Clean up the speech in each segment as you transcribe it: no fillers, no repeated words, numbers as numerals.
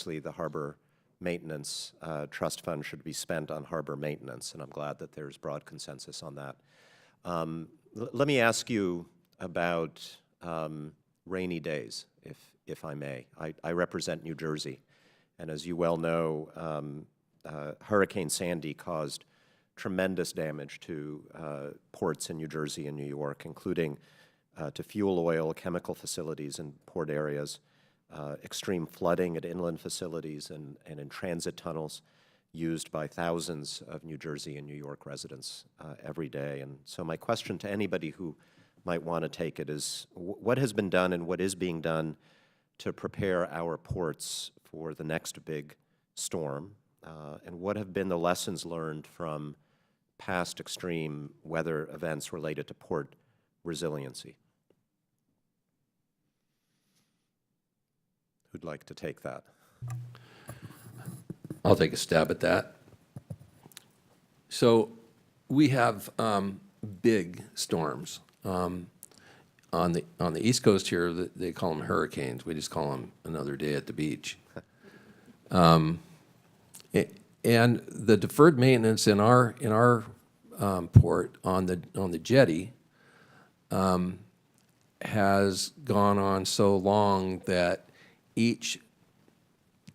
the harbor maintenance trust fund should be spent on harbor maintenance, and I'm glad that there's broad consensus on that. Let me ask you about rainy days, if I may. I represent New Jersey, and as you well know, Hurricane Sandy caused tremendous damage to ports in New Jersey and New York, including to fuel oil, chemical facilities in port areas, extreme flooding at inland facilities and in transit tunnels used by thousands of New Jersey and New York residents every day. And so my question to anybody who might want to take it is, what has been done and what is being done to prepare our ports for the next big storm? And what have been the lessons learned from past extreme weather events related to port resiliency? Who'd like to take that? I'll take a stab at that. So we have big storms. On the East Coast here, they call them hurricanes. We just call them another day at the beach. And the deferred maintenance in our port on the jetty has gone on so long that each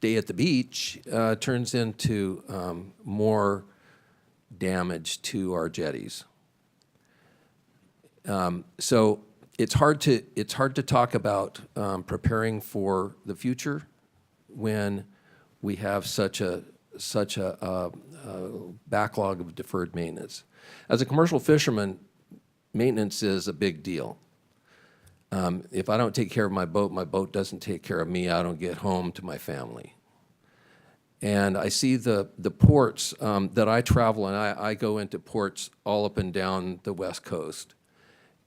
day at the beach turns into more damage to our jetties. So it's hard to talk about preparing for the future when we have such a backlog of deferred maintenance. As a commercial fisherman, maintenance is a big deal. If I don't take care of my boat doesn't take care of me. I don't get home to my family. And I see the ports that I travel, and I go into ports all up and down the West Coast.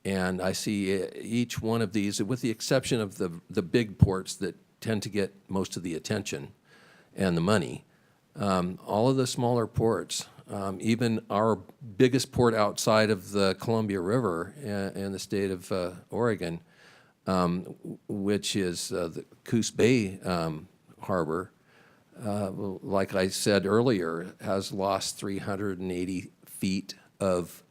And I see each one of these, with the exception of the big ports that tend to get most of the attention and the money, all of the smaller ports, even our biggest port outside of the Columbia River in the state of Oregon, which is the Coos Bay Harbor, like I said earlier, has lost 380 feet of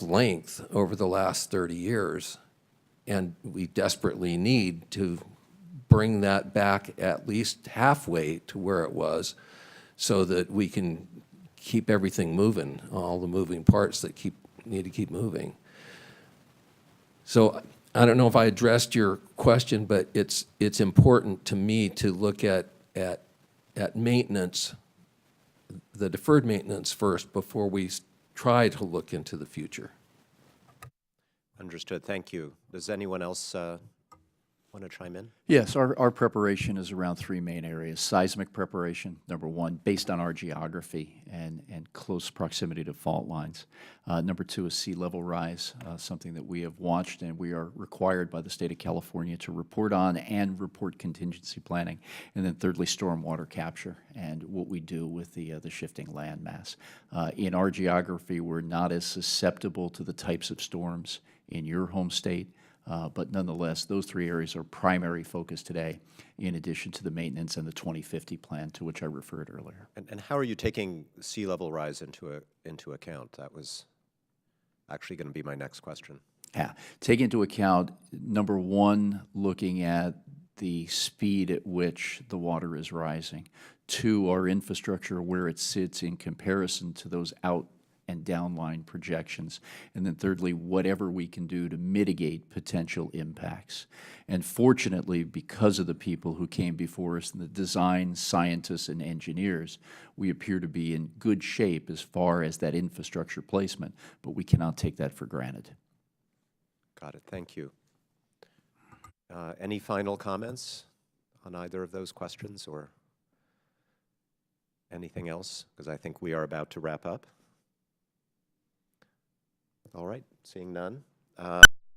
length over the last 30 years. And we desperately need to bring that back at least halfway to where it was so that we can keep everything moving, all the moving parts that need to keep moving. So I don't know if I addressed your question, but it's important to me to look at maintenance, the deferred maintenance first before we try to look into the future. Understood. Thank you. Does anyone else want to chime in? Yes, our preparation is around three main areas. Seismic preparation, number one, based on our geography and close proximity to fault lines. Number two is sea level rise, something that we have watched and we are required by the state of California to report on and report contingency planning. And then thirdly, stormwater capture and what we do with the shifting land mass. In our geography, we're not as susceptible to the types of storms in your home state. But nonetheless, those three areas are primary focus today, in addition to the maintenance and the 2050 plan to which I referred earlier. And how are you taking sea level rise into account? That was actually going to be my next question. Yeah, take into account, number one, looking at the speed at which the water is rising. Two, our infrastructure, where it sits in comparison to those out and downline projections. And then thirdly, whatever we can do to mitigate potential impacts. And fortunately, because of the people who came before us, and the design scientists and engineers, we appear to be in good shape as far as that infrastructure placement, but we cannot take that for granted. Got it. Thank you. Any final comments on either of those questions or anything else? Because I think we are about to wrap up. All right, seeing none.